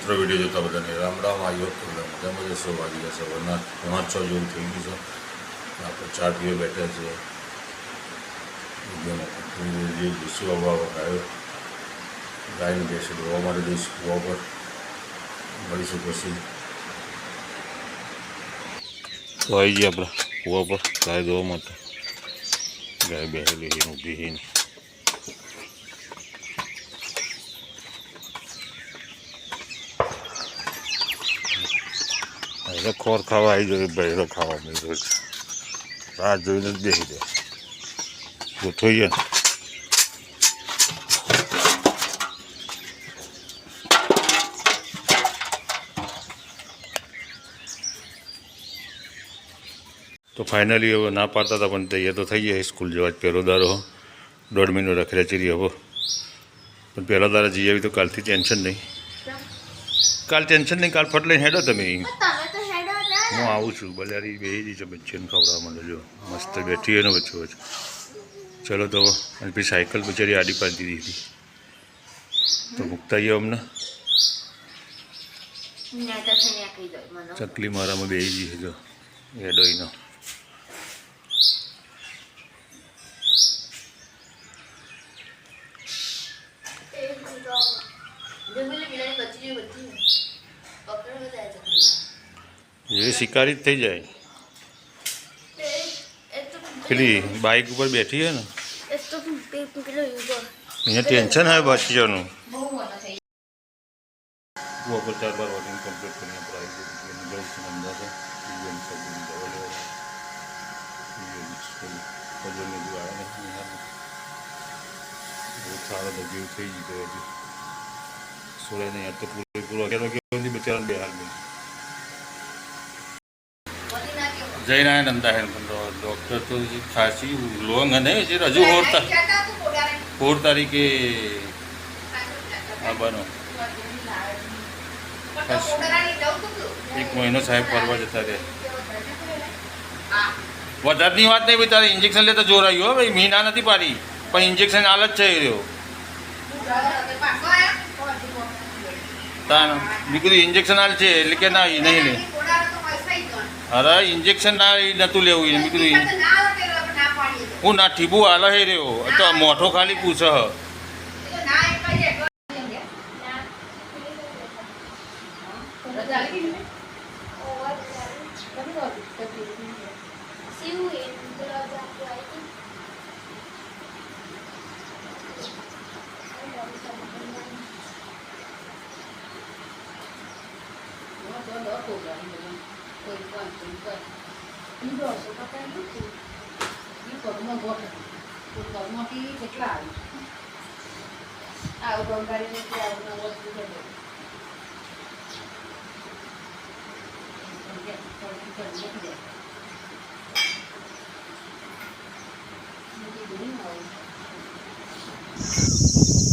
મિત્ર વિડીયો જોતા બધાને રામ રામ. આવ્યો મજામાં જશો વાગી જશે વરના 5-6 જેવું થઈ ગયું છે. આપણે ચા પીવા બેઠા છીએ. જે ભૂસી વાવવા આવ્યો ગાયને બેસે દોવા માટે જઈશું કૂવા પર મળીશું પછી. તો આવી જઈએ આપણે કૂવા પર ગાય દોવા માટે. ગાય બેસેલી છે ઊભી છે ને એટલે ખોર ખાવા આવી જોઈએ બહેરો ખાવા મળ્યો છે. રાહ જોઈને જ બેસી જાય ગોઠવીએ ને. તો ફાઇનલી હવે ના પાડતા હતા પણ તૈયાર તો થઈ જાય. સ્કૂલ જવા જ પહેલો દારો 1.5 મહિનો રખેલા ચીરી હવે પણ પહેલા દારા જઈ આવી તો કાલથી ટેન્શન નહીં. કાલ ટેન્શન નહીં, કાલ ફટ લઈને હેડો તમે. હું આવું છું બલિયારી બેસી છે બચ્ચીને ખવડાવવા માંડો જો મસ્ત બેઠી હોય ને વચ્ચે વચ્ચે. ચલો તો અને પછી સાયકલ બચારી આડી પાડી દીધી હતી તો મૂકતા આવીએ અમને. ચકલી મારામાં બેસી ગઈ છે જો એડોઈનો. એ શિકારી જ થઈ જાય. પેલી બાઇક ઉપર બેઠી છે ને અહીંયા ટેન્શન હોય બચ્ચાનું. वो पर 4 बार वॉकिंग कंप्लीट करनी पड़ेगी. गर्ल्स बंदा था ये सब दवा ले रहा ये स्कूल पजल में जो आया नहीं है बहुत सारा दर्जी થઈ ગઈ તો હજી સોળે નહીં તો પૂરો કે બચારા બેહાલ में જઈને આયા નંદા હે ડોક્ટર તો ખાસી લોંગ હે જે હજુ 4 તારીખે આવવાનો. 1 મહિનો સાહેબ ફરવા જતા રહે. વધારની વાત નહીં ભાઈ, તારે ઇન્જેક્શન લેતા જોર આવ્યું હો ભાઈ. મહિના નથી પાડી પણ ઇન્જેક્શન હાલ જ છે રહ્યો. તાન મેં કીધું ઇન્જેક્શન હાલ છે એટલે કે ના નહીં લે. અરે ઇન્જેક્શન ના નહોતું લેવું. મેં કીધું હું ના ઠીબુ હાલ હે રહ્યો તો મોઢો ખાલી પૂછે.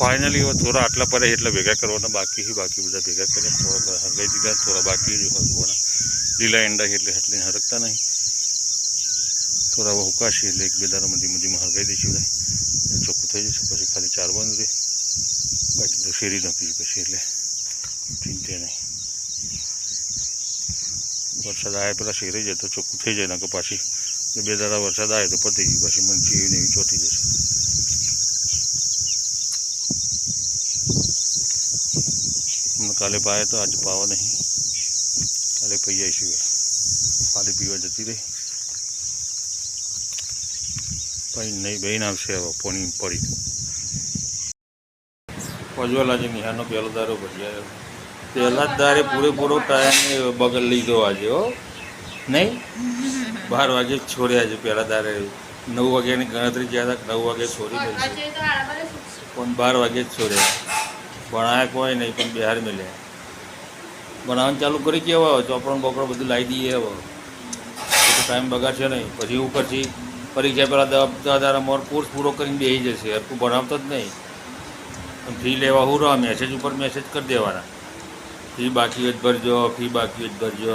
ફાઇનલી હવે થોડા આટલા પડે એટલે ભેગા કરવાના બાકી બધા ભેગા કર્યા. થોડા હરગાઈ દીધા, થોડા બાકી હરગવાના. લીલા એંડા એટલે એટલે હરકતા નહીં. થોડા હવે હુકાશે એટલે 1-2 દાડામાં ધીમે હરગાઈ દઈશું. બધા ચોખ્ખું થઈ જશે પછી ખાલી ચારવાનું રહે. બાકી તો શેરી નાખીશું પછી એટલે ચિંતા નહીં. વરસાદ આવે પેલા શેરી જાય તો ચોખ્ખું થઈ જાય. નાખો પાછી 2 દાડા વરસાદ આવે તો પતી ગયું પછી મંચી એવી એવી ચોટી જશે. કાલે પાયા તો આજે પાવા નહીં. કાલે પી આવીશું પાણી પીવા જતી રહી. પછી નહીં બહીને આવશે હવે પાણી પડી. પજવાલ આજે નિહાળનો પહેલો દારો ભરી આવ્યો. પહેલા જ દારે પૂરેપૂરો ટાઈમ બગલ લીધો આજે હો નહીં. 12 વાગે જ છોડ્યા છે. પહેલા દારે 9 વાગ્યાની ગણતરી જ્યાં હતા 9 વાગે છોડી દઈ પણ 12 વાગે જ છોડ્યા. ભણાયા કોઈ નહીં પણ બિહાર મળ્યા. ભણાવવાનું ચાલુ કરી કેવા હોય ચોપડો બોકડો બધું લાવી દઈએ. હવે તો ટાઈમ બગાડશે નહીં. પછી એવું કરશે પરીક્ષા પહેલાં 10 દાડા મોર કોર્સ પૂરો કરીને બેસી જશે. હરકું ભણાવતો જ નહીં. ફી લેવા હું રહો મેસેજ ઉપર મેસેજ કરી દેવાના. ફી બાકી જ ભરજો, ફી બાકી જ ભરજો.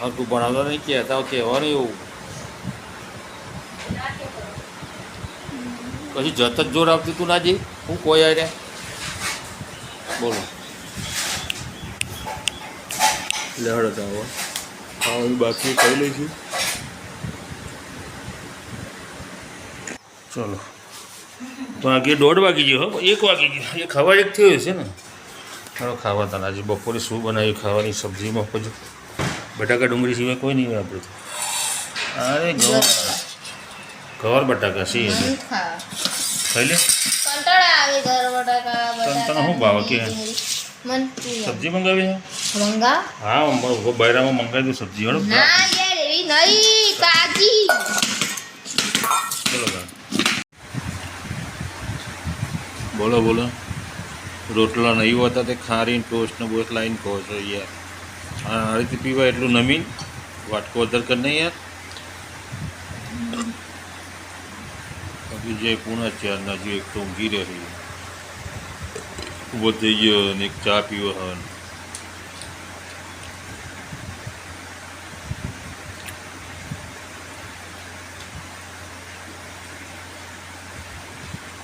હરકું ભણાવતો નહીં કહેતા કહેવાનું એવું. પછી જત જ જોર આવતી તું ના જઈ હું કોઈ આવ્યા બોલો. લેવડો તો આવો ખાવાનું બાકી ખાઈ લઈશું. ચલો વાગે 1:30 વાગી ગયો. 1 વાગી ગયો. એ ખાવા એક થયો હશે ને. ચાલો ખાવા તને આજે બપોરે શું બનાવ્યું ખાવાની સબ્જીમાં પછી બટાકા ડુંગળી સિવાય કોઈ નહીં હોય આપણે તો. અરે ગવાર બટાકા સી ખાઈ લે. તને શું ભાવે કે સબ્જી મંગાવી છે? હા બૈરામાં મંગાવી દઉં સબ્જી વાળો. ચલો બોલો બોલો. રોટલા નહીં હોતા તે ખારીને ટોસ્ટ ને બોસ લાવીને કહો છો યાર. હા આ રીતે પીવાય એટલું નમીન વાટકો વધારે કર નહીં યાર. વિજય પૂણા 4 ના જો એક તો ઊંઘી રહી ઊભો થઈ ગયો ને એક ચા પીવો હવે.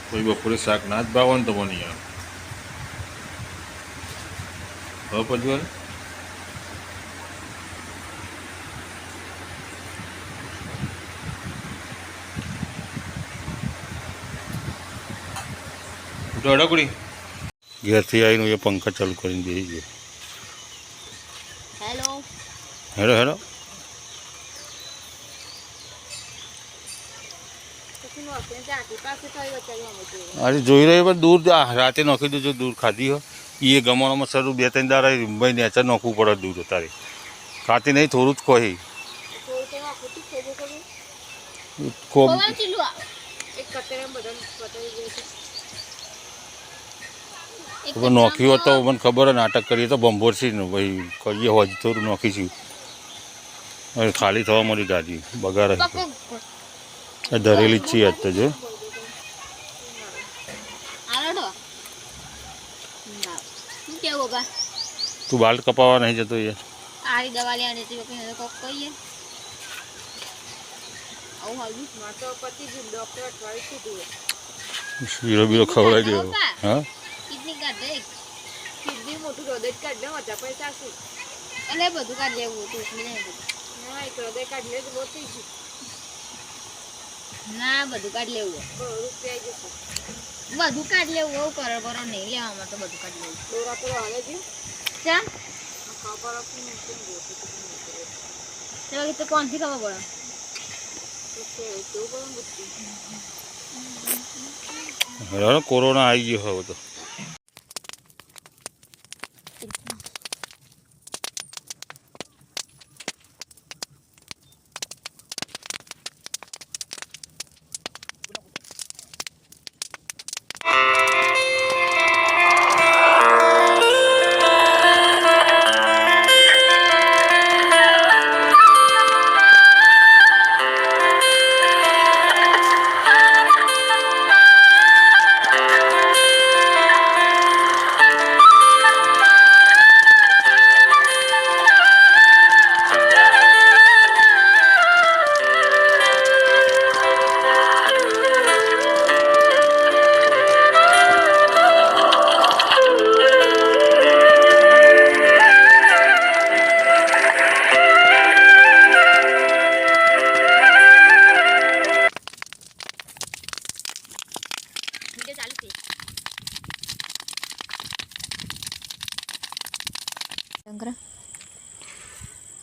કોઈ બપોરે શાક ના જ ભાવે ને તો મને યાર. હવે પજવલ અડકડી ઘેરથી આવીને એ પંખા ચાલુ કરીને બેસી ગયો. હેલો હેલો અરે જોઈ રહ્યો પણ દૂર રાતે નોખી દેજો. દૂર ખાધી હોય એ ગમાણામાં સર 2-3 દાડા ભાઈ નેચર નોખવું પડે દૂર તારે ખાતી નહીં થોડું જ ખોઈ નોખ્યું હોત તો મને ખબર નાટક કરીએ તો બંભોરસી ને ભાઈ કહીએ હોજ થોડું નોખીશું. હવે ખાલી થવા મળી ગાડી બગાડ ધરેલી જ છીએ આજ તો જો. તું બાલ કપાવવા નહીં જતો યાર. શીરો બીરો ખવડાવી દેવો. હા ના બધું કાઢ લેવું બધું કાઢ લેવું એવું કરો બરો નહીં લેવામાં તો બધું કાઢ લેવું. તો કોણથી ખબર પડે? કોરોના આવી ગયો હવે તો.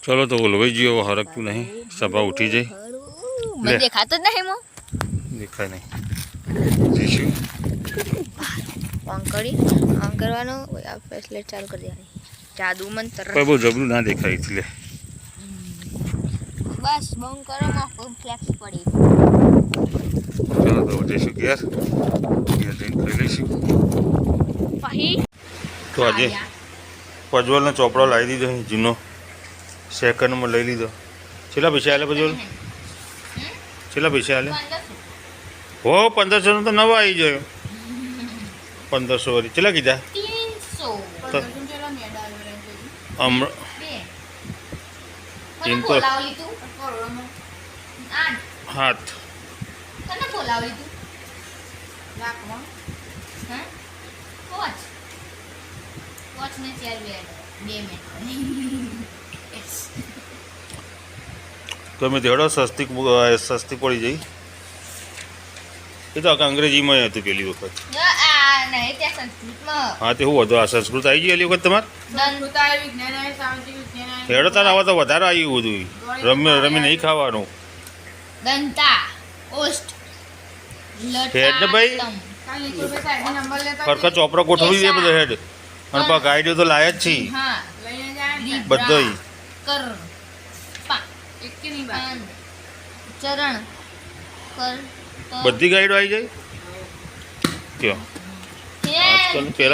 चलो तो बोलो भाई जियो हरकતું નહીં સભા ઉઠી જાય. મને દેખાતો જ નહીં મો દેખાય નહીં જીશું ઓન કરવાનો આ ફ્લેશલાઇટ ચાલુ કરી દેવાની જાદુ મંત્ર કોઈ બહુ જબરું ના દેખાય એટલે બસ બંધ કરો માં ફ્લેક્સ પડી. ચલો તો જઈશું ઘેર જઈને ખાઈ લઈશું. તો આજે પજવલનો ચોપડો લાવી દીધો જૂનો સેકન્ડમાં લઈ લીધો. છેલ્લા પૈસા આલે પજવલ? છેલ્લા પૈસા આલે? હો 1500 તો નવા આવી ગયો. 1500 વળી છેલ્લા કીધા? 300 હાથ વોચ ને ચાર બે મિનિટ તમે તેડો સસ્તી પડી જઈ. એ તો આખા અંગ્રેજીમાં હતું પેલી વખત. આ નહીં ત્યાં સંસ્કૃતમાં હા તે શું હતું? આ સંસ્કૃત આવી ગઈ પેલી વખત તમારે? હેડો તાર આવા તો વધારે આવ્યું બધું. રમી નહીં ખાવાનું. દંતા ઓસ્ટ હેડ ને ભાઈ ખરખર ચોપડો ગોઠવી દે બધો હેડ. અને પા ગાઈડ તો લાયા જ છે હા બધો. કર ચરણ કર બધી ગાઈડો આવી જાય. કયો આજકાલ પેલા